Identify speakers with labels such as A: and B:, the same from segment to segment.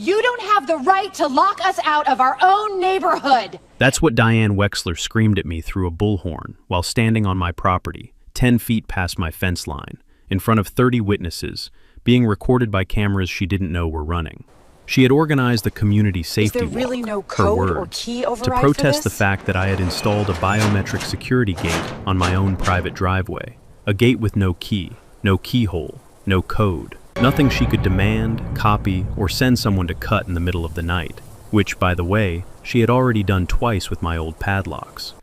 A: You don't have the right to lock us out of our own neighborhood.
B: That's what Diane Wexler screamed at me through a bullhorn while standing on my property, 10 feet past my fence line, in front of 30 witnesses, being recorded by cameras she didn't know were running. She had organized the community safety walk,
A: really no
B: her
A: code
B: words,
A: or key override
B: to
A: for
B: protest
A: this?
B: the fact that I had installed a biometric security gate on my own private driveway. A gate with no key, no keyhole, no code. Nothing she could demand, copy, or send someone to cut in the middle of the night, which, by the way, she had already done twice with my old padlocks.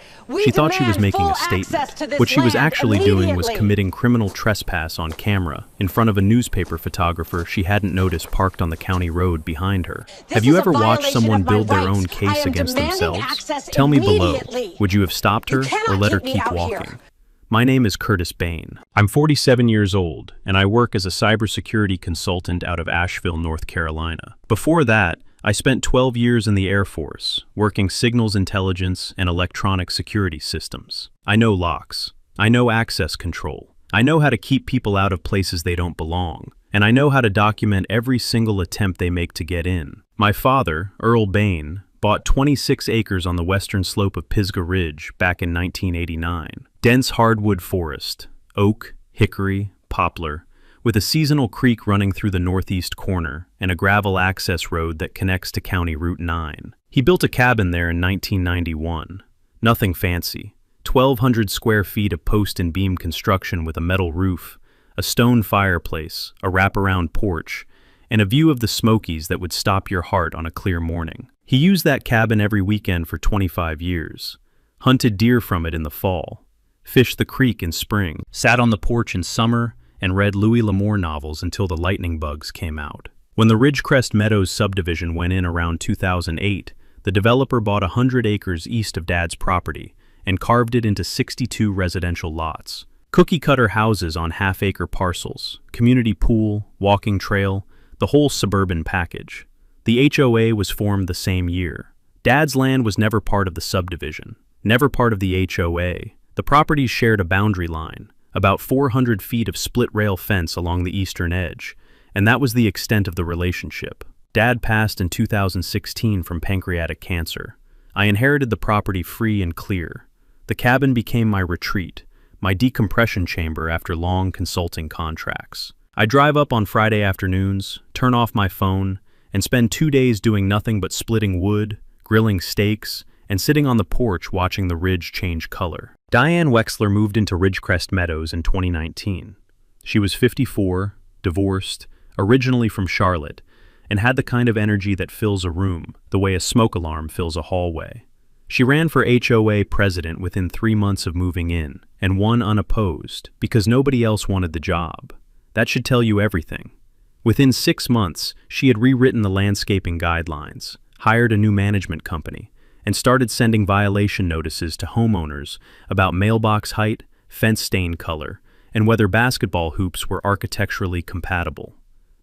B: She thought she was making a statement. What she was actually doing was committing criminal trespass on camera in front of a newspaper photographer she hadn't noticed parked on the county road behind her. Have you ever watched someone build their own case against themselves? Tell me below, would you have stopped her or let her keep walking? My name is Curtis Bain. I'm 47 years old, and I work as a cybersecurity consultant out of Asheville, North Carolina. Before that, I spent 12 years in the Air Force, working signals intelligence and electronic security systems. I know locks. I know access control. I know how to keep people out of places they don't belong. And I know how to document every single attempt they make to get in. My father, Earl Bain, bought 26 acres on the western slope of Pisgah Ridge back in 1989. Dense hardwood forest, oak, hickory, poplar, with a seasonal creek running through the northeast corner and a gravel access road that connects to County Route 9. He built a cabin there in 1991. Nothing fancy. 1,200 square feet of post and beam construction with a metal roof, a stone fireplace, a wraparound porch, and a view of the Smokies that would stop your heart on a clear morning. He used that cabin every weekend for 25 years, hunted deer from it in the fall, fished the creek in spring, sat on the porch in summer, and read Louis L'Amour novels until the lightning bugs came out. When the Ridgecrest Meadows subdivision went in around 2008, the developer bought 100 acres east of Dad's property and carved it into 62 residential lots. Cookie-cutter houses on half-acre parcels, community pool, walking trail, the whole suburban package. The HOA was formed the same year. Dad's land was never part of the subdivision, never part of the HOA. The properties shared a boundary line, about 400 feet of split-rail fence along the eastern edge, and that was the extent of the relationship. Dad passed in 2016 from pancreatic cancer. I inherited the property free and clear. The cabin became my retreat, my decompression chamber after long consulting contracts. I drive up on Friday afternoons, turn off my phone, and spend 2 days doing nothing but splitting wood, grilling steaks, and sitting on the porch watching the ridge change color. Diane Wexler moved into Ridgecrest Meadows in 2019. She was 54, divorced, originally from Charlotte, and had the kind of energy that fills a room, the way a smoke alarm fills a hallway. She ran for HOA president within 3 months of moving in, and won unopposed, because nobody else wanted the job. That should tell you everything. Within 6 months, she had rewritten the landscaping guidelines, hired a new management company, and started sending violation notices to homeowners about mailbox height, fence stain color, and whether basketball hoops were architecturally compatible.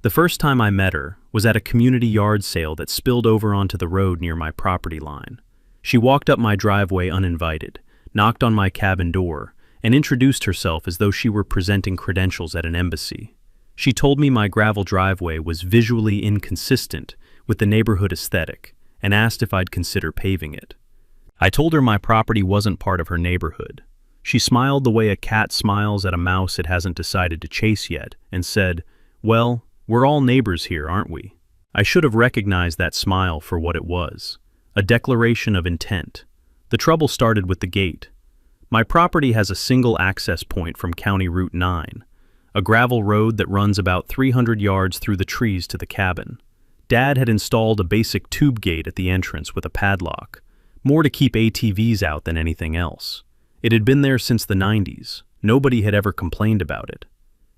B: The first time I met her was at a community yard sale that spilled over onto the road near my property line. She walked up my driveway uninvited, knocked on my cabin door, and introduced herself as though she were presenting credentials at an embassy. She told me my gravel driveway was visually inconsistent with the neighborhood aesthetic, and asked if I'd consider paving it. I told her my property wasn't part of her neighborhood. She smiled the way a cat smiles at a mouse it hasn't decided to chase yet, and said, "Well, we're all neighbors here, aren't we?" I should have recognized that smile for what it was, a declaration of intent. The trouble started with the gate. My property has a single access point from County Route 9, a gravel road that runs about 300 yards through the trees to the cabin. Dad had installed a basic tube gate at the entrance with a padlock, more to keep ATVs out than anything else. It had been there since the 90s. Nobody had ever complained about it.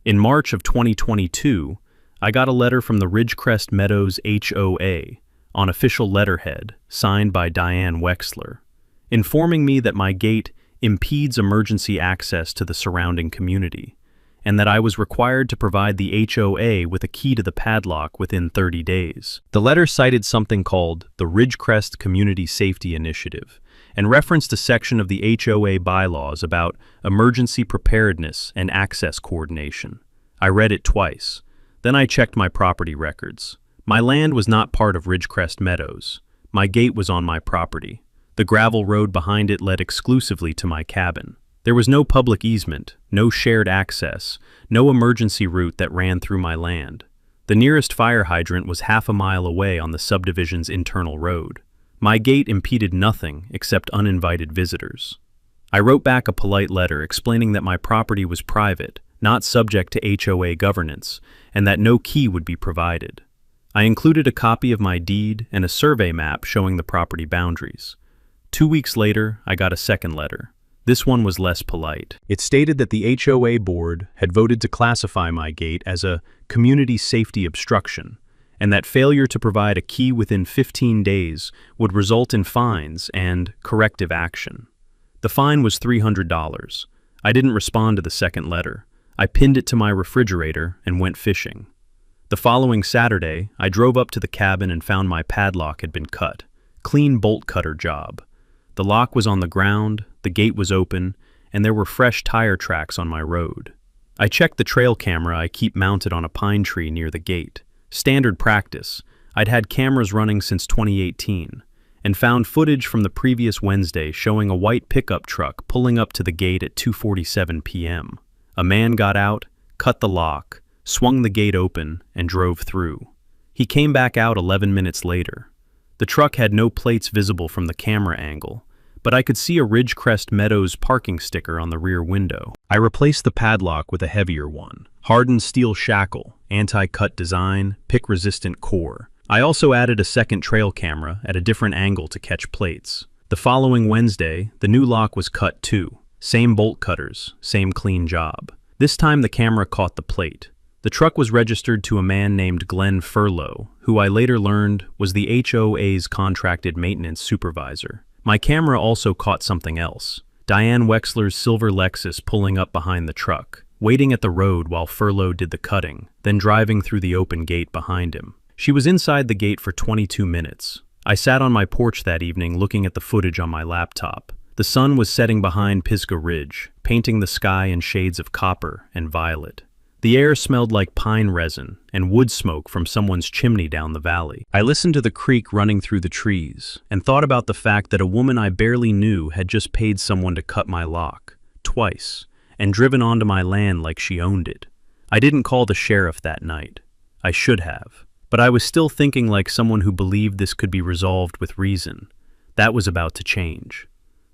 B: In March of 2022, I got a letter from the Ridgecrest Meadows HOA on official letterhead signed by Diane Wexler, informing me that my gate impedes emergency access to the surrounding community, and that I was required to provide the HOA with a key to the padlock within 30 days. The letter cited something called the Ridgecrest Community Safety Initiative and referenced a section of the HOA bylaws about emergency preparedness and access coordination. I read it twice. Then I checked my property records. My land was not part of Ridgecrest Meadows. My gate was on my property. The gravel road behind it led exclusively to my cabin. There was no public easement, no shared access, no emergency route that ran through my land. The nearest fire hydrant was half a mile away on the subdivision's internal road. My gate impeded nothing except uninvited visitors. I wrote back a polite letter explaining that my property was private, not subject to HOA governance, and that no key would be provided. I included a copy of my deed and a survey map showing the property boundaries. 2 weeks later, I got a second letter. This one was less polite. It stated that the HOA board had voted to classify my gate as a community safety obstruction, and that failure to provide a key within 15 days would result in fines and corrective action. The fine was $300. I didn't respond to the second letter. I pinned it to my refrigerator and went fishing. The following Saturday, I drove up to the cabin and found my padlock had been cut. Clean bolt cutter job. The lock was on the ground, the gate was open, and there were fresh tire tracks on my road. I checked the trail camera I keep mounted on a pine tree near the gate. Standard practice. I'd had cameras running since 2018, and found footage from the previous Wednesday showing a white pickup truck pulling up to the gate at 2:47 p.m. A man got out, cut the lock, swung the gate open, and drove through. He came back out 11 minutes later. The truck had no plates visible from the camera angle, but I could see a Ridgecrest Meadows parking sticker on the rear window. I replaced the padlock with a heavier one. Hardened steel shackle, anti-cut design, pick-resistant core. I also added a second trail camera at a different angle to catch plates. The following Wednesday, the new lock was cut too. Same bolt cutters, same clean job. This time the camera caught the plate. The truck was registered to a man named Glenn Furlow, who I later learned was the HOA's contracted maintenance supervisor. My camera also caught something else. Diane Wexler's silver Lexus pulling up behind the truck, waiting at the road while Furlow did the cutting, then driving through the open gate behind him. She was inside the gate for 22 minutes. I sat on my porch that evening looking at the footage on my laptop. The sun was setting behind Pisgah Ridge, painting the sky in shades of copper and violet. The air smelled like pine resin and wood smoke from someone's chimney down the valley. I listened to the creek running through the trees and thought about the fact that a woman I barely knew had just paid someone to cut my lock, twice, and driven onto my land like she owned it. I didn't call the sheriff that night. I should have. But I was still thinking like someone who believed this could be resolved with reason. That was about to change.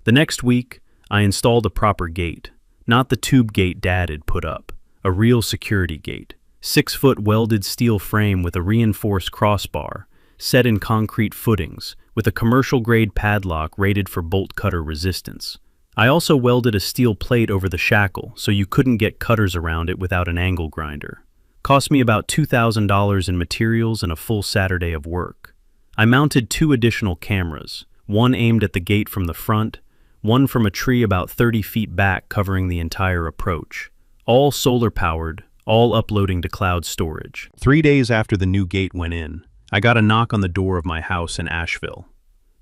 B: The next week, I installed a proper gate, not the tube gate Dad had put up. A real security gate, 6-foot welded steel frame with a reinforced crossbar, set in concrete footings, with a commercial-grade padlock rated for bolt cutter resistance. I also welded a steel plate over the shackle so you couldn't get cutters around it without an angle grinder. Cost me about $2,000 in materials and a full Saturday of work. I mounted 2 additional cameras, one aimed at the gate from the front, one from a tree about 30 feet back covering the entire approach. All solar-powered, all uploading to cloud storage. 3 days after the new gate went in, I got a knock on the door of my house in Asheville.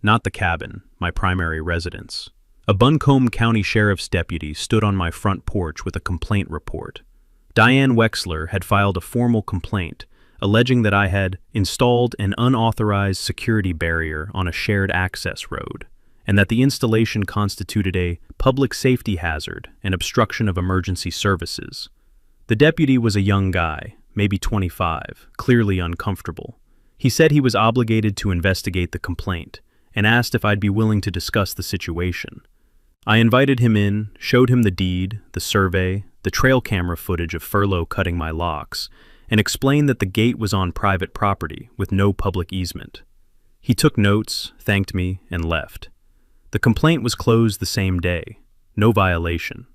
B: Not the cabin, my primary residence. A Buncombe County Sheriff's deputy stood on my front porch with a complaint report. Diane Wexler had filed a formal complaint, alleging that I had installed an unauthorized security barrier on a shared access road, and that the installation constituted a public safety hazard and obstruction of emergency services. The deputy was a young guy, maybe 25, clearly uncomfortable. He said he was obligated to investigate the complaint and asked if I'd be willing to discuss the situation. I invited him in, showed him the deed, the survey, the trail camera footage of Furlow cutting my locks, and explained that the gate was on private property with no public easement. He took notes, thanked me, and left. The complaint was closed the same day. No violation.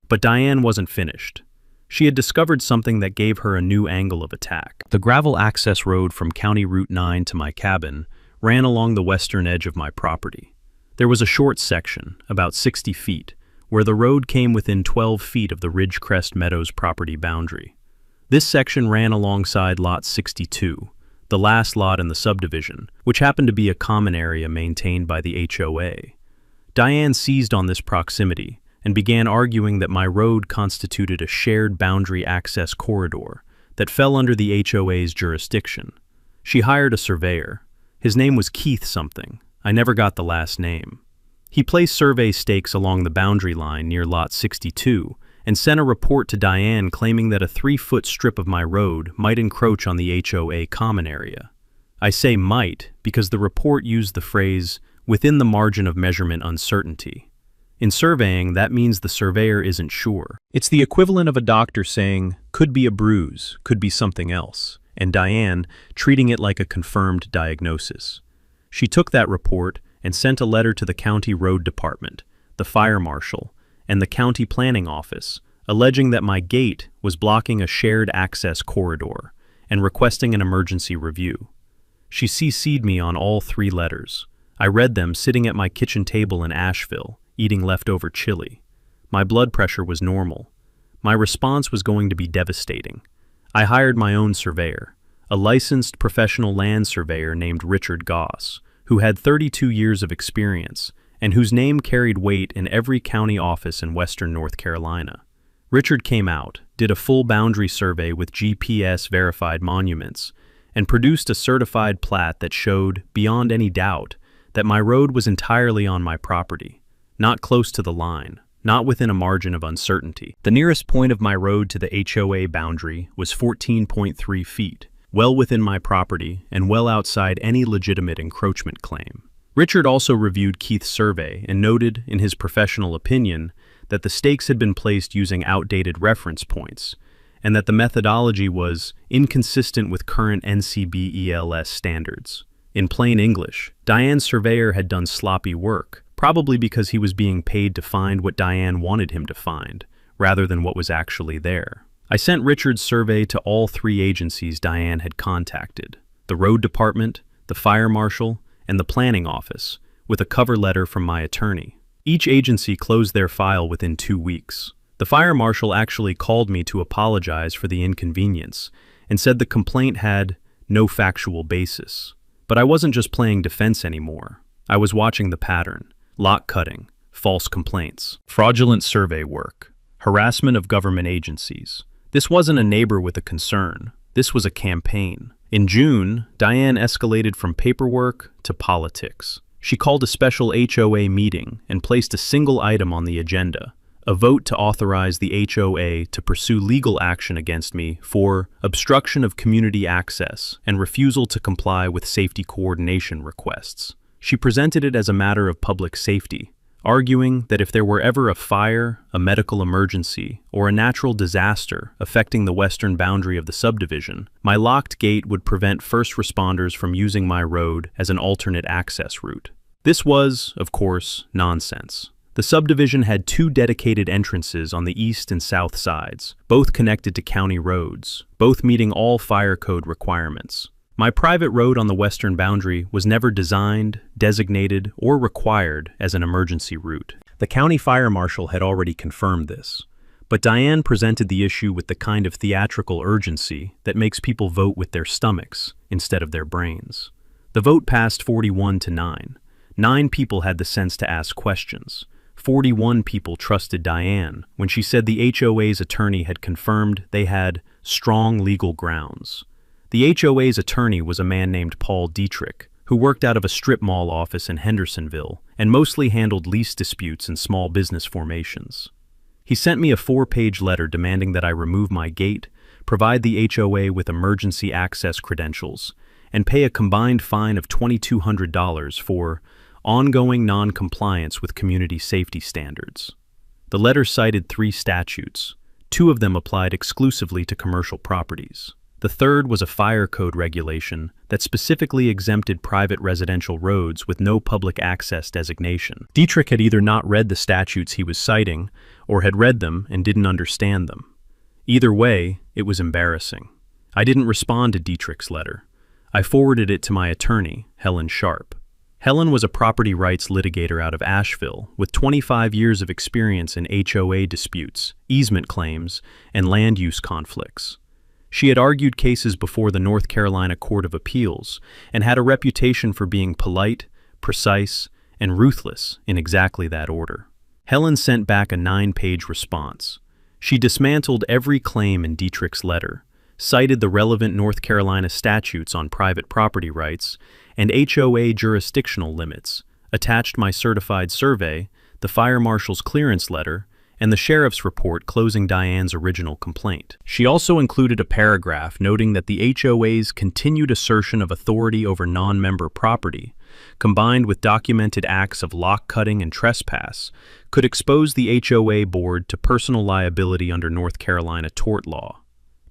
B: But Diane wasn't finished. She had discovered something that gave her a new angle of attack. The gravel access road from County Route 9 to my cabin ran along the western edge of my property. There was a short section, about 60 feet, where the road came within 12 feet of the Ridgecrest Meadows property boundary. This section ran alongside Lot 62, the last lot in the subdivision, which happened to be a common area maintained by the HOA. Diane seized on this proximity and began arguing that my road constituted a shared boundary access corridor that fell under the HOA's jurisdiction. She hired a surveyor. His name was Keith something. I never got the last name. He placed survey stakes along the boundary line near Lot 62 and sent a report to Diane claiming that a 3-foot strip of my road might encroach on the HOA common area. I say might because the report used the phrase, "within the margin of measurement uncertainty." In surveying, that means the surveyor isn't sure. It's the equivalent of a doctor saying, could be a bruise, could be something else, and Diane treating it like a confirmed diagnosis. She took that report and sent a letter to the county road department, the fire marshal, and the county planning office, alleging that my gate was blocking a shared access corridor and requesting an emergency review. She CC'd me on all 3 letters. I read them sitting at my kitchen table in Asheville, eating leftover chili. My blood pressure was normal. My response was going to be devastating. I hired my own surveyor, a licensed professional land surveyor named Richard Goss, who had 32 years of experience and whose name carried weight in every county office in western North Carolina. Richard came out, did a full boundary survey with GPS-verified monuments, and produced a certified plat that showed, beyond any doubt, that my road was entirely on my property, not close to the line, not within a margin of uncertainty. The nearest point of my road to the HOA boundary was 14.3 feet, well within my property and well outside any legitimate encroachment claim. Richard also reviewed Keith's survey and noted, in his professional opinion, that the stakes had been placed using outdated reference points, and that the methodology was inconsistent with current NCBELS standards. In plain English, Diane's surveyor had done sloppy work, probably because he was being paid to find what Diane wanted him to find, rather than what was actually there. I sent Richard's survey to all 3 agencies Diane had contacted, the road department, the fire marshal, and the planning office, with a cover letter from my attorney. Each agency closed their file within 2 weeks. The fire marshal actually called me to apologize for the inconvenience and said the complaint had no factual basis. But I wasn't just playing defense anymore. I was watching the pattern: lot cutting, false complaints, fraudulent survey work, harassment of government agencies. This wasn't a neighbor with a concern. This was a campaign. In June, Diane escalated from paperwork to politics. She called a special HOA meeting and placed a single item on the agenda: a vote to authorize the HOA to pursue legal action against me for obstruction of community access and refusal to comply with safety coordination requests. She presented it as a matter of public safety, arguing that if there were ever a fire, a medical emergency, or a natural disaster affecting the western boundary of the subdivision, my locked gate would prevent first responders from using my road as an alternate access route. This was, of course, nonsense. The subdivision had 2 dedicated entrances on the east and south sides, both connected to county roads, both meeting all fire code requirements. My private road on the western boundary was never designed, designated, or required as an emergency route. The county fire marshal had already confirmed this, but Diane presented the issue with the kind of theatrical urgency that makes people vote with their stomachs instead of their brains. The vote passed 41-9. 9 people had the sense to ask questions. 41 people trusted Diane when she said the HOA's attorney had confirmed they had strong legal grounds. The HOA's attorney was a man named Paul Dietrich, who worked out of a strip mall office in Hendersonville and mostly handled lease disputes and small business formations. He sent me a 4-page letter demanding that I remove my gate, provide the HOA with emergency access credentials, and pay a combined fine of $2,200 for ongoing non-compliance with community safety standards. The letter cited 3 statutes. 2 of them applied exclusively to commercial properties. The third was a fire code regulation that specifically exempted private residential roads with no public access designation. Dietrich had either not read the statutes he was citing or had read them and didn't understand them. Either way, it was embarrassing. I didn't respond to Dietrich's letter. I forwarded it to my attorney, Helen Sharp. Helen was a property rights litigator out of Asheville with 25 years of experience in HOA disputes, easement claims, and land use conflicts. She had argued cases before the North Carolina Court of Appeals and had a reputation for being polite, precise, and ruthless in exactly that order. Helen sent back a 9-page response. She dismantled every claim in Dietrich's letter, cited the relevant North Carolina statutes on private property rights and HOA jurisdictional limits, attached my certified survey, the fire marshal's clearance letter, and the sheriff's report closing Diane's original complaint. She also included a paragraph noting that the HOA's continued assertion of authority over non-member property, combined with documented acts of lock cutting and trespass, could expose the HOA board to personal liability under North Carolina tort law.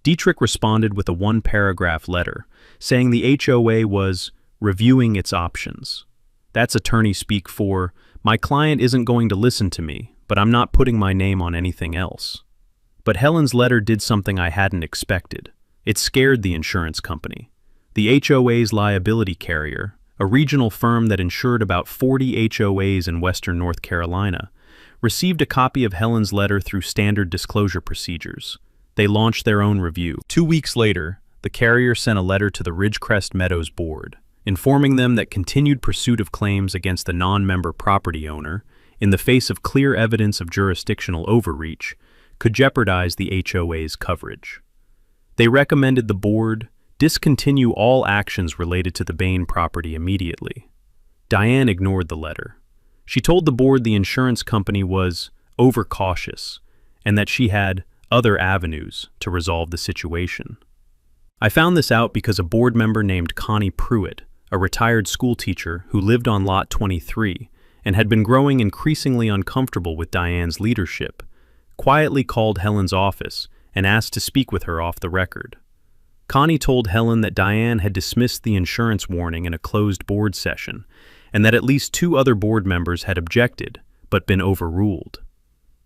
B: Dietrich responded with a one-paragraph letter, saying the HOA was reviewing its options. That's attorney speak for, my client isn't going to listen to me, but I'm not putting my name on anything else. But Helen's letter did something I hadn't expected. It scared the insurance company. The HOA's liability carrier, a regional firm that insured about 40 HOAs in western North Carolina, received a copy of Helen's letter through standard disclosure procedures. They launched their own review. 2 weeks later, the carrier sent a letter to the Ridgecrest Meadows board, informing them that continued pursuit of claims against the non-member property owner, in the face of clear evidence of jurisdictional overreach, could jeopardize the HOA's coverage. They recommended the board discontinue all actions related to the Bain property immediately. Diane ignored the letter. She told the board the insurance company was overcautious and that she had other avenues to resolve the situation. I found this out because a board member named Connie Pruitt, a retired schoolteacher who lived on Lot 23 and had been growing increasingly uncomfortable with Diane's leadership, quietly called Helen's office and asked to speak with her off the record. Connie told Helen that Diane had dismissed the insurance warning in a closed board session and that at least 2 other board members had objected but been overruled.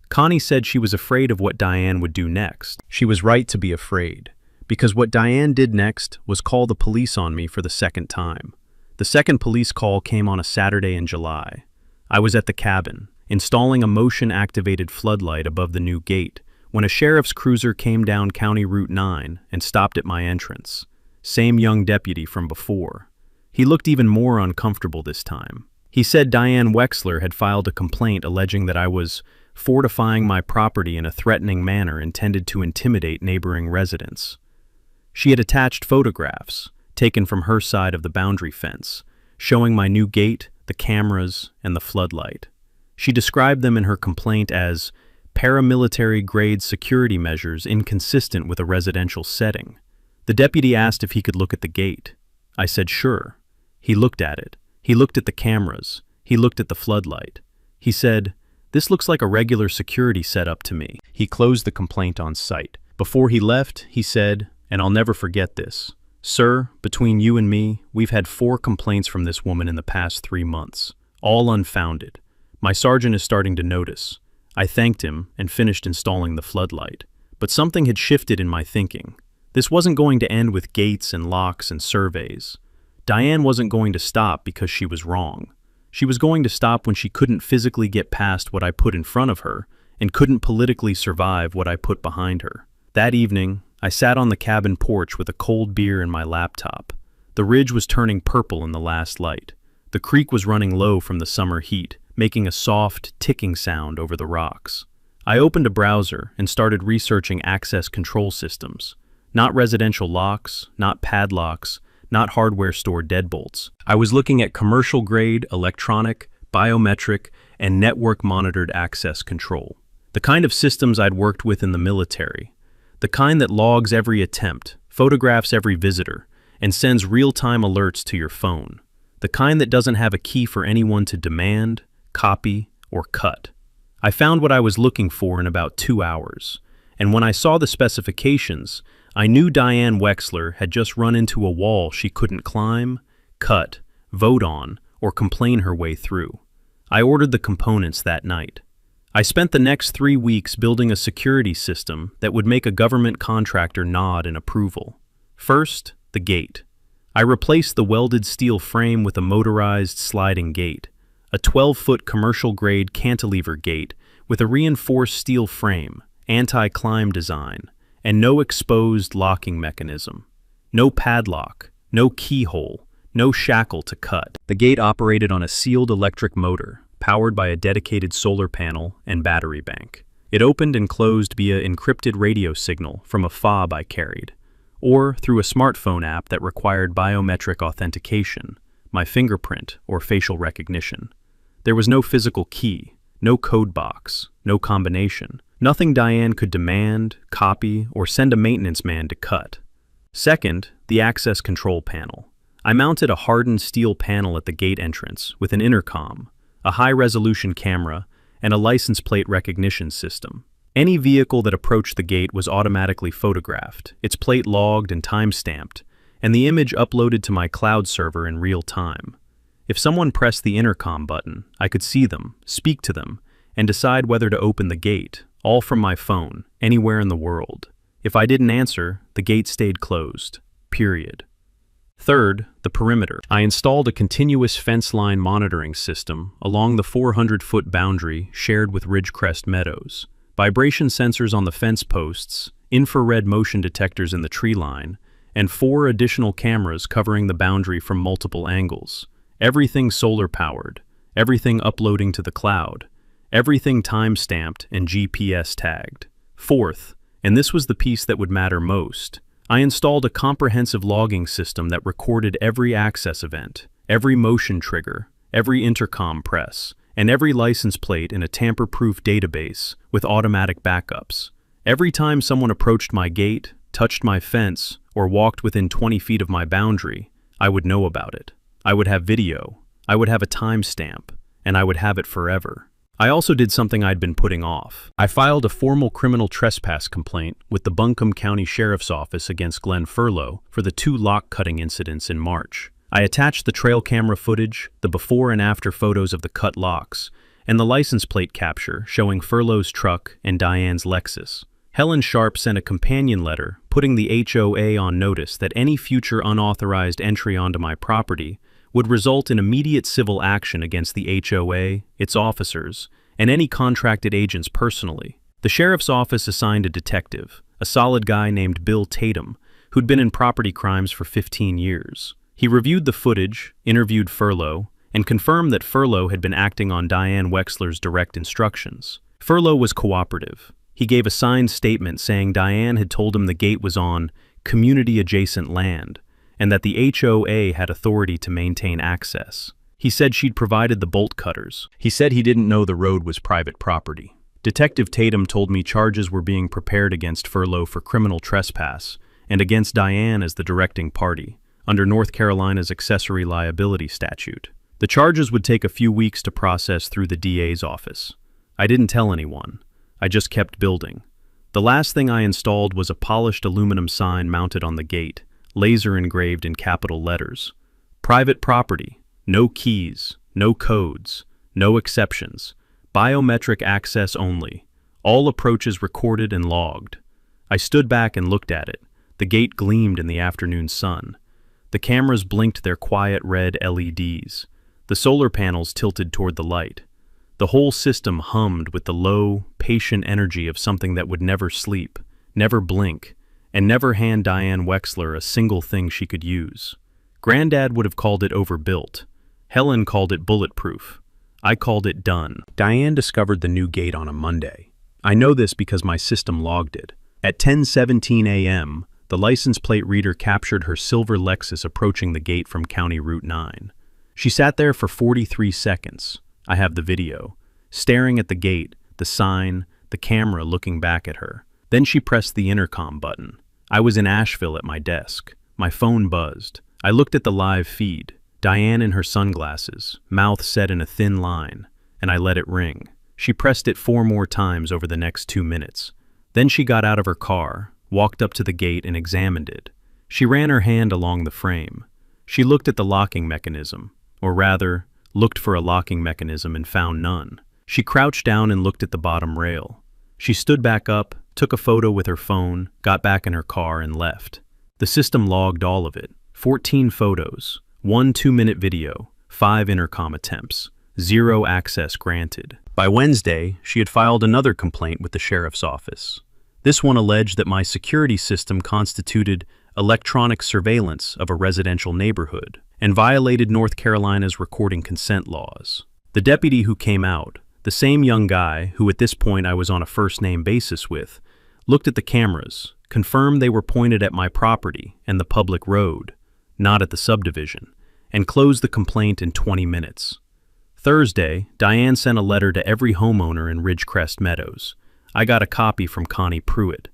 B: Connie said she was afraid of what Diane would do next. She was right to be afraid, because what Diane did next was call the police on me for the second time. The second police call came on a Saturday in July. I was at the cabin, installing a motion-activated floodlight above the new gate, when a sheriff's cruiser came down County Route 9 and stopped at my entrance. Same young deputy from before. He looked even more uncomfortable this time. He said Diane Wexler had filed a complaint alleging that I was fortifying my property in a threatening manner intended to intimidate neighboring residents. She had attached photographs, taken from her side of the boundary fence, showing my new gate, the cameras, and the floodlight. She described them in her complaint as paramilitary-grade security measures inconsistent with a residential setting. The deputy asked if he could look at the gate. I said sure. He looked at it. He looked at the cameras. He looked at the floodlight. He said, "This looks like a regular security setup to me." He closed the complaint on site. Before he left, he said, and I'll never forget this, "Sir, between you and me, we've had 4 complaints from this woman in the past 3 months, all unfounded. My sergeant is starting to notice." I thanked him and finished installing the floodlight. But something had shifted in my thinking. This wasn't going to end with gates and locks and surveys. Diane wasn't going to stop because she was wrong. She was going to stop when she couldn't physically get past what I put in front of her and couldn't politically survive what I put behind her. That evening, I sat on the cabin porch with a cold beer in my laptop. The ridge was turning purple in the last light. The creek was running low from the summer heat, making a soft, ticking sound over the rocks. I opened a browser and started researching access control systems. Not residential locks, not padlocks, not hardware store deadbolts. I was looking at commercial-grade, electronic, biometric, and network-monitored access control. The kind of systems I'd worked with in the military. The kind that logs every attempt, photographs every visitor, and sends real-time alerts to your phone. The kind that doesn't have a key for anyone to demand, copy, or cut. I found what I was looking for in about 2 hours, and when I saw the specifications, I knew Diane Wexler had just run into a wall she couldn't climb, cut, vote on, or complain her way through. I ordered the components that night. I spent the next 3 weeks building a security system that would make a government contractor nod in approval. First, the gate. I replaced the welded steel frame with a motorized sliding gate, a 12-foot commercial-grade cantilever gate with a reinforced steel frame, anti-climb design, and no exposed locking mechanism. No padlock, no keyhole, no shackle to cut. The gate operated on a sealed electric motor, powered by a dedicated solar panel and battery bank. It opened and closed via encrypted radio signal from a fob I carried. or through a smartphone app that required biometric authentication, my fingerprint or facial recognition. There was no physical key, no code box, no combination. Nothing Diane could demand, copy, or send a maintenance man to cut. Second, the access control panel. I mounted a hardened steel panel at the gate entrance with an intercom, a high-resolution camera, and a license plate recognition system. Any vehicle that approached the gate was automatically photographed, its plate logged and time-stamped, and the image uploaded to my cloud server in real time. If someone pressed the intercom button, I could see them, speak to them, and decide whether to open the gate, all from my phone, anywhere in the world. If I didn't answer, the gate stayed closed. Period. Third, the perimeter. I installed a continuous fence line monitoring system along the 400-foot boundary shared with Ridgecrest Meadows. Vibration sensors on the fence posts, infrared motion detectors in the tree line, and 4 additional cameras covering the boundary from multiple angles. Everything solar-powered, everything uploading to the cloud, everything time-stamped and GPS tagged. Fourth, and this was the piece that would matter most, I installed a comprehensive logging system that recorded every access event, every motion trigger, every intercom press, and every license plate in a tamper-proof database with automatic backups. Every time someone approached my gate, touched my fence, or walked within 20 feet of my boundary, I would know about it. I would have video, I would have a timestamp, and I would have it forever. I also did something I'd been putting off. I filed a formal criminal trespass complaint with the Buncombe County Sheriff's Office against Glenn Furlow for the 2 lock-cutting incidents in March. I attached the trail camera footage, the before and after photos of the cut locks, and the license plate capture showing Furlow's truck and Diane's Lexus. Helen Sharp sent a companion letter putting the HOA on notice that any future unauthorized entry onto my property would result in immediate civil action against the HOA, its officers, and any contracted agents personally. The sheriff's office assigned a detective, a solid guy named Bill Tatum, who'd been in property crimes for 15 years. He reviewed the footage, interviewed Furlow, and confirmed that Furlow had been acting on Diane Wexler's direct instructions. Furlow was cooperative. He gave a signed statement saying Diane had told him the gate was on community-adjacent land, and that the HOA had authority to maintain access. He said she'd provided the bolt cutters. He said he didn't know the road was private property. Detective Tatum told me charges were being prepared against Furlow for criminal trespass and against Diane as the directing party, under North Carolina's accessory liability statute. The charges would take a few weeks to process through the DA's office. I didn't tell anyone. I just kept building. The last thing I installed was a polished aluminum sign mounted on the gate, laser engraved in capital letters. Private property, no keys, no codes, no exceptions, biometric access only, all approaches recorded and logged. I stood back and looked at it. The gate gleamed in the afternoon sun. The cameras blinked their quiet red LEDs. The solar panels tilted toward the light. The whole system hummed with the low, patient energy of something that would never sleep, never blink, and never hand Diane Wexler a single thing she could use. Granddad would have called it overbuilt. Helen called it bulletproof. I called it done. Diane discovered the new gate on a Monday. I know this because my system logged it. At 10:17 a.m., the license plate reader captured her silver Lexus approaching the gate from County Route 9. She sat there for 43 seconds. I have the video. Staring at the gate, the sign, the camera looking back at her. Then she pressed the intercom button. I was in Asheville at my desk. My phone buzzed. I looked at the live feed. Diane in her sunglasses, mouth set in a thin line, and I let it ring. She pressed it 4 more times over the next 2 minutes. Then she got out of her car, walked up to the gate and examined it. She ran her hand along the frame. She looked at the locking mechanism, or rather, looked for a locking mechanism and found none. She crouched down and looked at the bottom rail. She stood back up, took a photo with her phone, got back in her car and left. The system logged all of it. 14 photos, 1 2-minute video, 5 intercom attempts, 0 access granted. By Wednesday, she had filed another complaint with the sheriff's office. This one alleged that my security system constituted electronic surveillance of a residential neighborhood and violated North Carolina's recording consent laws. The deputy who came out, the same young guy who at this point I was on a first-name basis with, looked at the cameras, confirmed they were pointed at my property and the public road, not at the subdivision, and closed the complaint in 20 minutes. Thursday, Diane sent a letter to every homeowner in Ridgecrest Meadows. I got a copy from Connie Pruitt.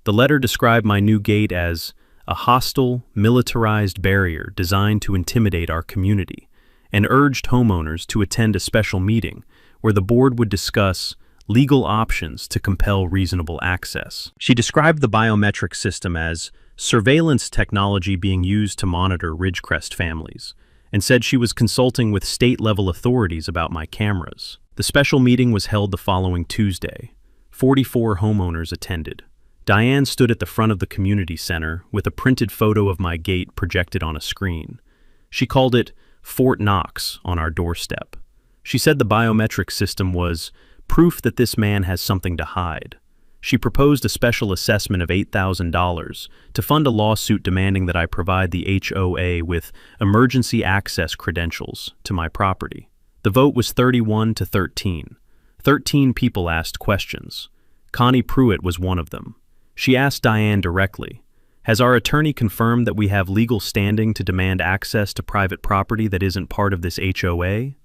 B: The letter described my new gate as a hostile, militarized barrier designed to intimidate our community, and urged homeowners to attend a special meeting where the board would discuss legal options to compel reasonable access. She described the biometric system as surveillance technology being used to monitor Ridgecrest families, and said she was consulting with state-level authorities about my cameras. The special meeting was held the following Tuesday. 44 homeowners attended. Diane stood at the front of the community center with a printed photo of my gate projected on a screen. She called it Fort Knox on our doorstep. She said the biometric system was proof that this man has something to hide. She proposed a special assessment of $8,000 to fund a lawsuit demanding that I provide the HOA with emergency access credentials to my property. The vote was 31 to 13. 13 people asked questions. Connie Pruitt was one of them. She asked Diane directly, "Has our attorney confirmed that we have legal standing to demand access to private property that isn't part of this HOA?"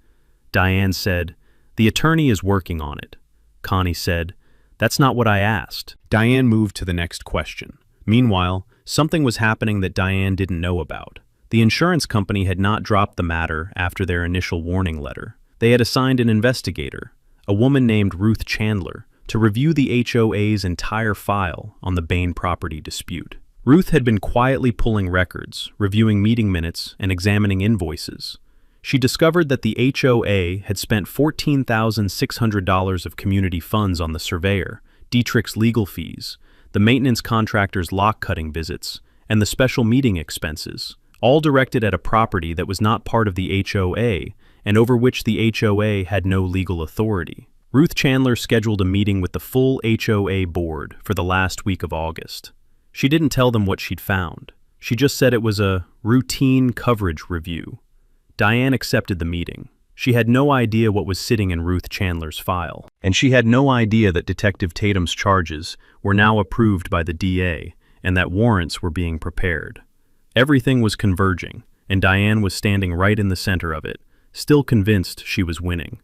B: Diane said, "The attorney is working on it." Connie said, "That's not what I asked." Diane moved to the next question. Meanwhile, something was happening that Diane didn't know about. The insurance company had not dropped the matter after their initial warning letter. They had assigned an investigator, a woman named Ruth Chandler, to review the HOA's entire file on the Bain property dispute. Ruth had been quietly pulling records, reviewing meeting minutes, and examining invoices. She discovered that the HOA had spent $14,600 of community funds on the surveyor, Dietrich's legal fees, the maintenance contractor's lock-cutting visits, and the special meeting expenses, all directed at a property that was not part of the HOA and over which the HOA had no legal authority. Ruth Chandler scheduled a meeting with the full HOA board for the last week of August. She didn't tell them what she'd found. She just said it was a routine coverage review. Diane accepted the meeting. She had no idea what was sitting in Ruth Chandler's file, and she had no idea that Detective Tatum's charges were now approved by the DA and that warrants were being prepared. Everything was converging, and Diane was standing right in the center of it, still convinced she was winning.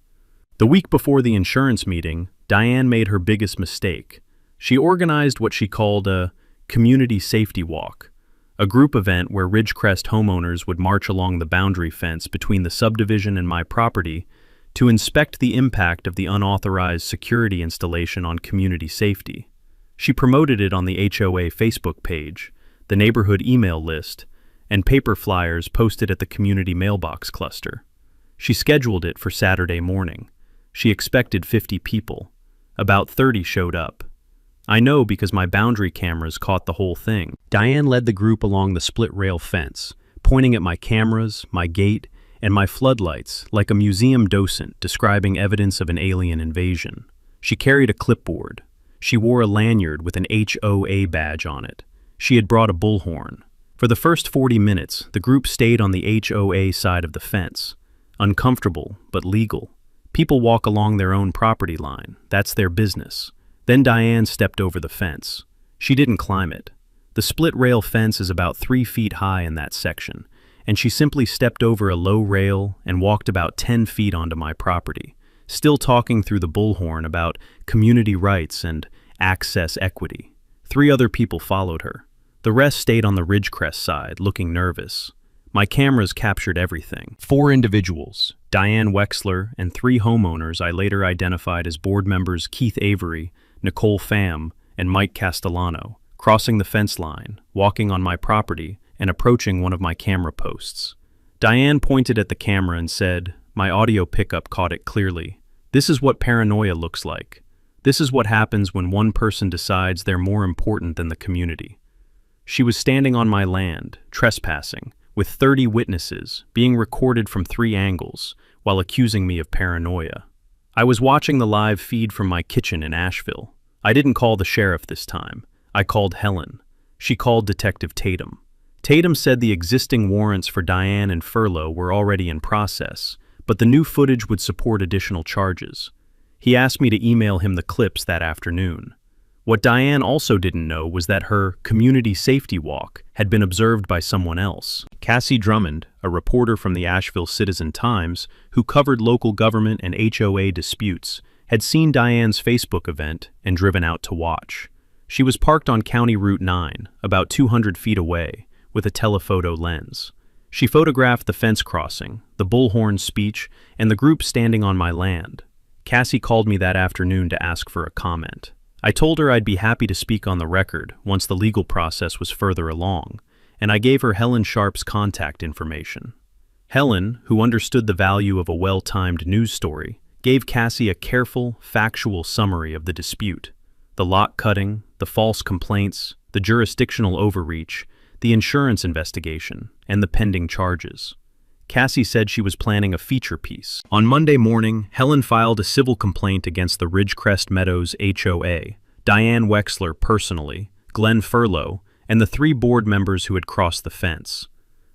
B: The week before the insurance meeting, Diane made her biggest mistake. She organized what she called a community safety walk, a group event where Ridgecrest homeowners would march along the boundary fence between the subdivision and my property to inspect the impact of the unauthorized security installation on community safety. She promoted it on the HOA Facebook page, the neighborhood email list, and paper flyers posted at the community mailbox cluster. She scheduled it for Saturday morning. She expected 50 people. About 30 showed up. I know because my boundary cameras caught the whole thing. Diane led the group along the split-rail fence, pointing at my cameras, my gate, and my floodlights like a museum docent describing evidence of an alien invasion. She carried a clipboard. She wore a lanyard with an HOA badge on it. She had brought a bullhorn. For the first 40 minutes, the group stayed on the HOA side of the fence. Uncomfortable, but legal. People walk along their own property line. That's their business. Then Diane stepped over the fence. She didn't climb it. The split-rail fence is about 3 feet high in that section, and she simply stepped over a low rail and walked about 10 feet onto my property, still talking through the bullhorn about community rights and access equity. 3 other people followed her. The rest stayed on the Ridgecrest side, looking nervous. My cameras captured everything. 4 individuals, Diane Wexler, and 3 homeowners I later identified as board members Keith Avery, Nicole Pham, and Mike Castellano, crossing the fence line, walking on my property, and approaching one of my camera posts. Diane pointed at the camera and said, "My audio pickup caught it clearly. This is what paranoia looks like. This is what happens when one person decides they're more important than the community." She was standing on my land, trespassing, with 30 witnesses, being recorded from 3 angles, while accusing me of paranoia. I was watching the live feed from my kitchen in Asheville. I didn't call the sheriff this time. I called Helen. She called Detective Tatum. Tatum said the existing warrants for Diane and Furlow were already in process, but the new footage would support additional charges. He asked me to email him the clips that afternoon. What Diane also didn't know was that her community safety walk had been observed by someone else. Cassie Drummond, a reporter from the Asheville Citizen-Times who covered local government and HOA disputes, had seen Diane's Facebook event and driven out to watch. She was parked on County Route 9, about 200 feet away, with a telephoto lens. She photographed the fence crossing, the bullhorn speech, and the group standing on my land. Cassie called me that afternoon to ask for a comment. I told her I'd be happy to speak on the record once the legal process was further along, and I gave her Helen Sharp's contact information. Helen, who understood the value of a well-timed news story, gave Cassie a careful, factual summary of the dispute: the lot cutting, the false complaints, the jurisdictional overreach, the insurance investigation, and the pending charges. Cassie said she was planning a feature piece. On Monday morning, Helen filed a civil complaint against the Ridgecrest Meadows HOA, Diane Wexler personally, Glenn Furlow, and the 3 board members who had crossed the fence.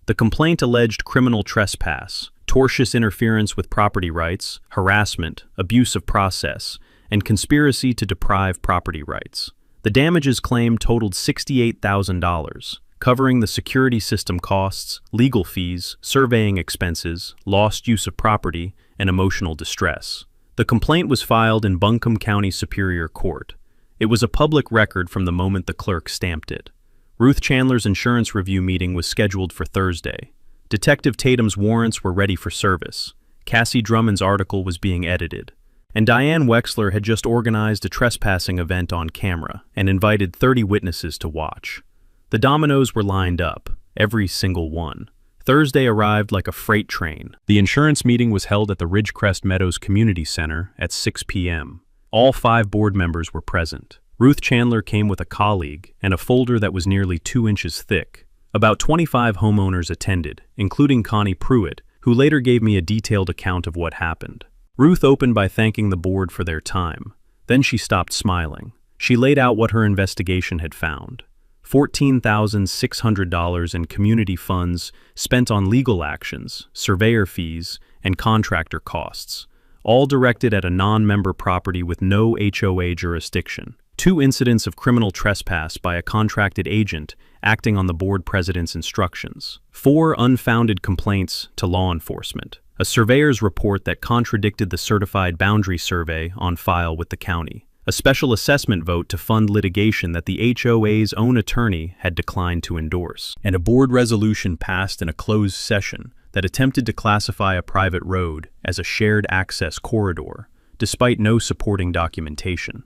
B: The complaint alleged criminal trespass, tortious interference with property rights, harassment, abuse of process, and conspiracy to deprive property rights. The damages claimed totaled $68,000, covering the security system costs, legal fees, surveying expenses, lost use of property, and emotional distress. The complaint was filed in Buncombe County Superior Court. It was a public record from the moment the clerk stamped it. Ruth Chandler's insurance review meeting was scheduled for Thursday. Detective Tatum's warrants were ready for service. Cassie Drummond's article was being edited. And Diane Wexler had just organized a trespassing event on camera and invited 30 witnesses to watch. The dominoes were lined up, every single one. Thursday arrived like a freight train. The insurance meeting was held at the Ridgecrest Meadows Community Center at 6 p.m. All 5 board members were present. Ruth Chandler came with a colleague and a folder that was nearly 2 inches thick. About 25 homeowners attended, including Connie Pruitt, who later gave me a detailed account of what happened. Ruth opened by thanking the board for their time. Then she stopped smiling. She laid out what her investigation had found. $14,600 in community funds spent on legal actions, surveyor fees, and contractor costs, all directed at a non-member property with no HOA jurisdiction. 2 incidents of criminal trespass by a contracted agent acting on the board president's instructions. 4 unfounded complaints to law enforcement. A surveyor's report that contradicted the certified boundary survey on file with the county. A special assessment vote to fund litigation that the HOA's own attorney had declined to endorse. And a board resolution passed in a closed session that attempted to classify a private road as a shared access corridor, despite no supporting documentation.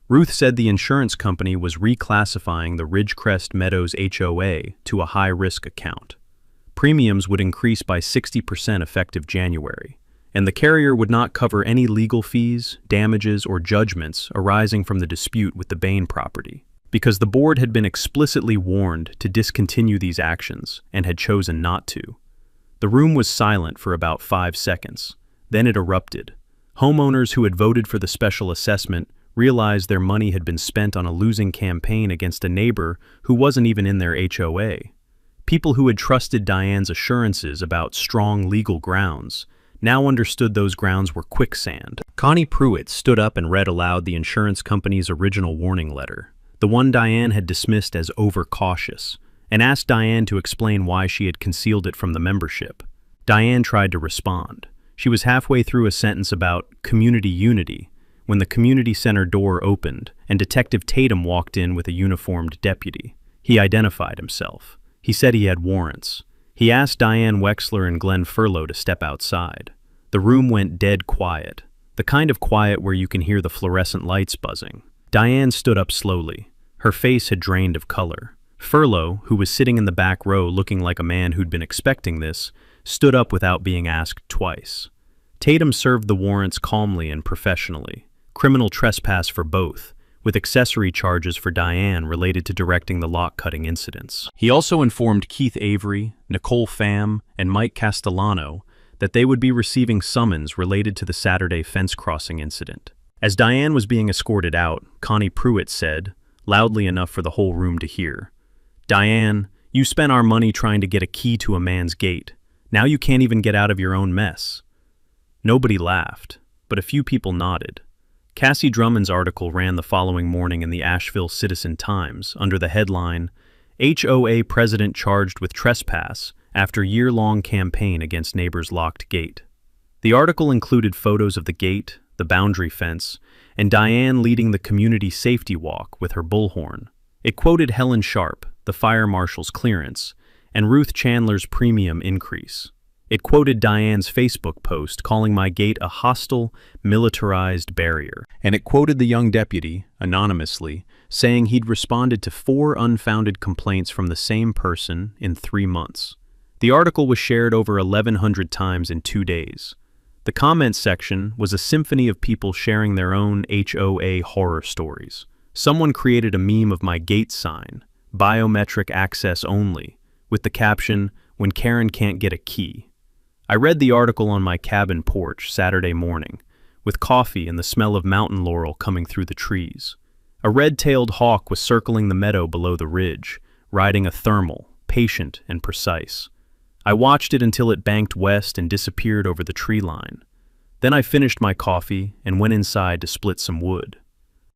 B: Ruth said the insurance company was reclassifying the Ridgecrest Meadows HOA to a high-risk account. Premiums would increase by 60% effective January, and the carrier would not cover any legal fees, damages, or judgments arising from the dispute with the Bain property, because the board had been explicitly warned to discontinue these actions and had chosen not to. The room was silent for about 5 seconds. Then it erupted. Homeowners who had voted for the special assessment realized their money had been spent on a losing campaign against a neighbor who wasn't even in their HOA. People who had trusted Diane's assurances about strong legal grounds now understood those grounds were quicksand. Connie Pruitt stood up and read aloud the insurance company's original warning letter, the one Diane had dismissed as overcautious, and asked Diane to explain why she had concealed it from the membership. Diane tried to respond. She was halfway through a sentence about community unity when the community center door opened and Detective Tatum walked in with a uniformed deputy. He identified himself. He said he had warrants. He asked Diane Wexler and Glenn Furlow to step outside. The room went dead quiet, the kind of quiet where you can hear the fluorescent lights buzzing. Diane stood up slowly. Her face had drained of color. Furlow, who was sitting in the back row looking like a man who'd been expecting this, stood up without being asked twice. Tatum served the warrants calmly and professionally. Criminal trespass for both, with accessory charges for Diane related to directing the lot-cutting incidents. He also informed Keith Avery, Nicole Pham, and Mike Castellano that they would be receiving summons related to the Saturday fence crossing incident. As Diane was being escorted out, Connie Pruitt said, loudly enough for the whole room to hear, "Diane, you spent our money trying to get a key to a man's gate. Now you can't even get out of your own mess." Nobody laughed, but a few people nodded. Cassie Drummond's article ran the following morning in the Asheville Citizen-Times under the headline, HOA President Charged with Trespass After Year-Long Campaign Against Neighbor's Locked Gate. The article included photos of the gate, the boundary fence, and Diane leading the community safety walk with her bullhorn. It quoted Helen Sharp, the fire marshal's clearance, and Ruth Chandler's premium increase. It quoted Diane's Facebook post calling my gate a hostile, militarized barrier. And it quoted the young deputy, anonymously, saying he'd responded to 4 unfounded complaints from the same person in 3 months. The article was shared over 1,100 times in 2 days. The comments section was a symphony of people sharing their own HOA horror stories. Someone created a meme of my gate sign, biometric access only, with the caption, "When Karen can't get a key." I read the article on my cabin porch Saturday morning, with coffee and the smell of mountain laurel coming through the trees. A red-tailed hawk was circling the meadow below the ridge, riding a thermal, patient and precise. I watched it until it banked west and disappeared over the tree line. Then I finished my coffee and went inside to split some wood.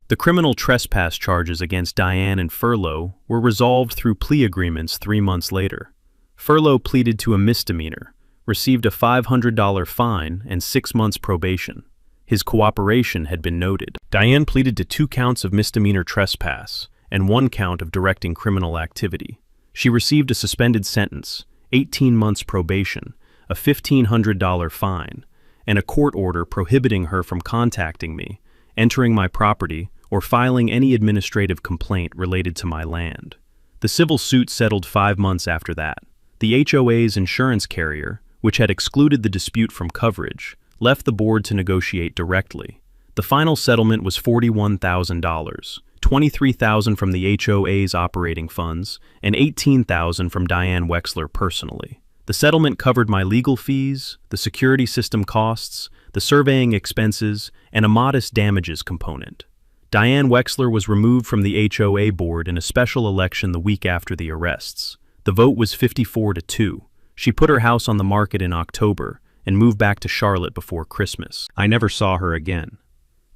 B: The criminal trespass charges against Diane and Furlow were resolved through plea agreements 3 months later. Furlow pleaded to a misdemeanor, received a $500 fine and 6 months probation. His cooperation had been noted. Diane pleaded to 2 counts of misdemeanor trespass and 1 count of directing criminal activity. She received a suspended sentence, 18 months probation, a $1,500 fine, and a court order prohibiting her from contacting me, entering my property, or filing any administrative complaint related to my land. The civil suit settled 5 months after that. The HOA's insurance carrier, which had excluded the dispute from coverage, left the board to negotiate directly. The final settlement was $41,000, $23,000 from the HOA's operating funds, and $18,000 from Diane Wexler personally. The settlement covered my legal fees, the security system costs, the surveying expenses, and a modest damages component. Diane Wexler was removed from the HOA board in a special election the week after the arrests. The vote was 54-2. She put her house on the market in October and moved back to Charlotte before Christmas. I never saw her again.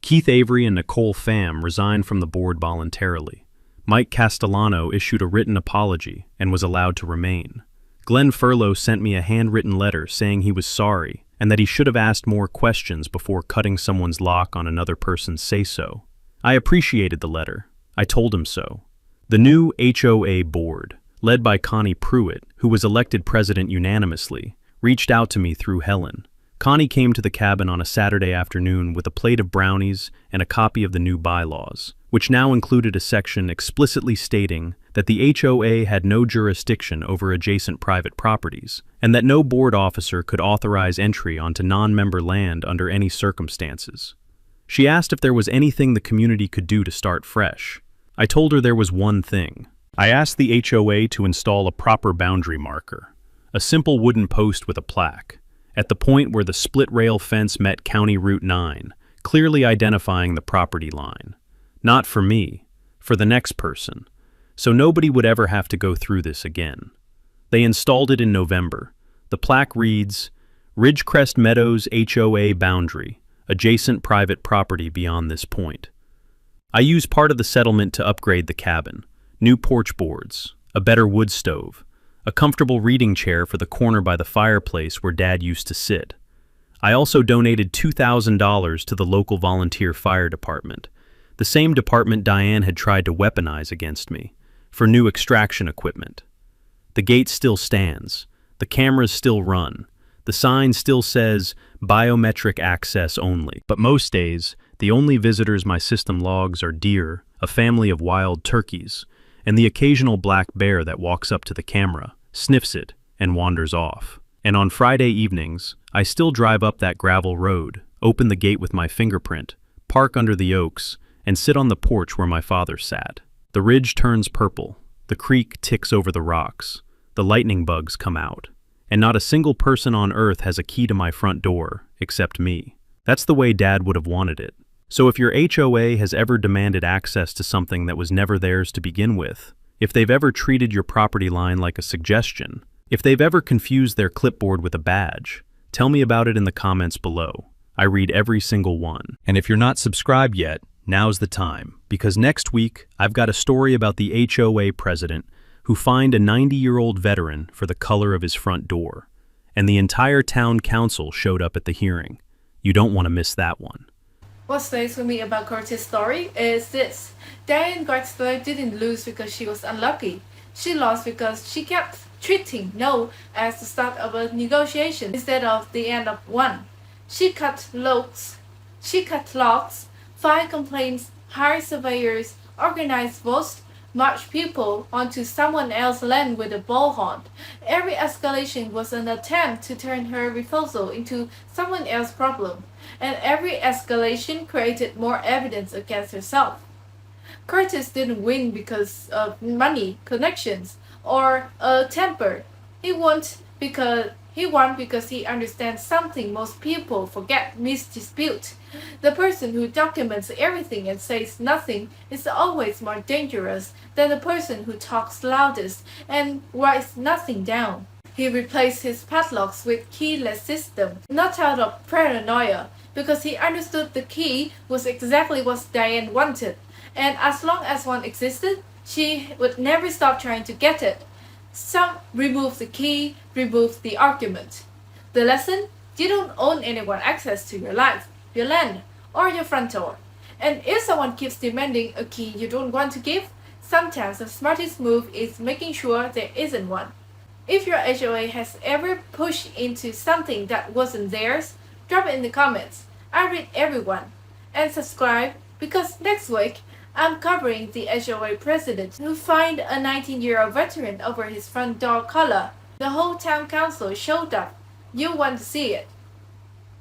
B: Keith Avery and Nicole Pham resigned from the board voluntarily. Mike Castellano issued a written apology and was allowed to remain. Glenn Furlow sent me a handwritten letter saying he was sorry and that he should have asked more questions before cutting someone's lock on another person's say-so. I appreciated the letter. I told him so. The new HOA board, led by Connie Pruitt, who was elected president unanimously, reached out to me through Helen. Connie came to the cabin on a Saturday afternoon with a plate of brownies and a copy of the new bylaws, which now included a section explicitly stating that the HOA had no jurisdiction over adjacent private properties, and that no board officer could authorize entry onto non-member land under any circumstances. She asked if there was anything the community could do to start fresh. I told her there was one thing. I asked the HOA to install a proper boundary marker, a simple wooden post with a plaque, at the point where the split rail fence met County Route 9, clearly identifying the property line. Not for me, for the next person, so nobody would ever have to go through this again. They installed it in November. The plaque reads, Ridgecrest Meadows HOA boundary, adjacent private property beyond this point. I used part of the settlement to upgrade the cabin. New porch boards, a better wood stove, a comfortable reading chair for the corner by the fireplace where Dad used to sit. I also donated $2,000 to the local volunteer fire department, the same department Diane had tried to weaponize against me, for new extraction equipment. The gate still stands, the cameras still run, the sign still says biometric access only. But most days, the only visitors my system logs are deer, a family of wild turkeys, and the occasional black bear that walks up to the camera, sniffs it, and wanders off. And on Friday evenings, I still drive up that gravel road, open the gate with my fingerprint, park under the oaks, and sit on the porch where my father sat. The ridge turns purple, the creek ticks over the rocks, the lightning bugs come out, and not a single person on earth has a key to my front door, except me. That's the way Dad would have wanted it. So if your HOA has ever demanded access to something that was never theirs to begin with, if they've ever treated your property line like a suggestion, if they've ever confused their clipboard with a badge, tell me about it in the comments below. I read every single one. And if you're not subscribed yet, now's the time, because next week I've got a story about the HOA president who fined a 90-year-old veteran for the color of his front door. And the entire town council showed up at the hearing. You don't want to miss that one.
C: What stays with me about Curtis' story is this. Diane Drexler didn't lose because she was unlucky. She lost because she kept treating no as the start of a negotiation instead of the end of one. She cut locks, filed complaints, hired surveyors, organized votes, marched people onto someone else's land with a bullhorn. Every escalation was an attempt to turn her refusal into someone else's problem, and every escalation created more evidence against herself. Curtis didn't win because of money, connections, or a temper. He won because he understands something most people forget: misdispute. The person who documents everything and says nothing is always more dangerous than the person who talks loudest and writes nothing down. He replaced his padlocks with keyless system, not out of paranoia, because he understood the key was exactly what Diane wanted, and as long as one existed, she would never stop trying to get it. Some remove the key, remove the argument. The lesson: you don't own anyone access to your life, your land, or your front door. And if someone keeps demanding a key you don't want to give, sometimes the smartest move is making sure there isn't one. If your HOA has ever pushed into something that wasn't theirs, drop it in the comments. I read everyone. And subscribe, because next week I'm covering the HOA president who fined a 19-year-old veteran over his front door color. The whole town council showed up. You want to see it.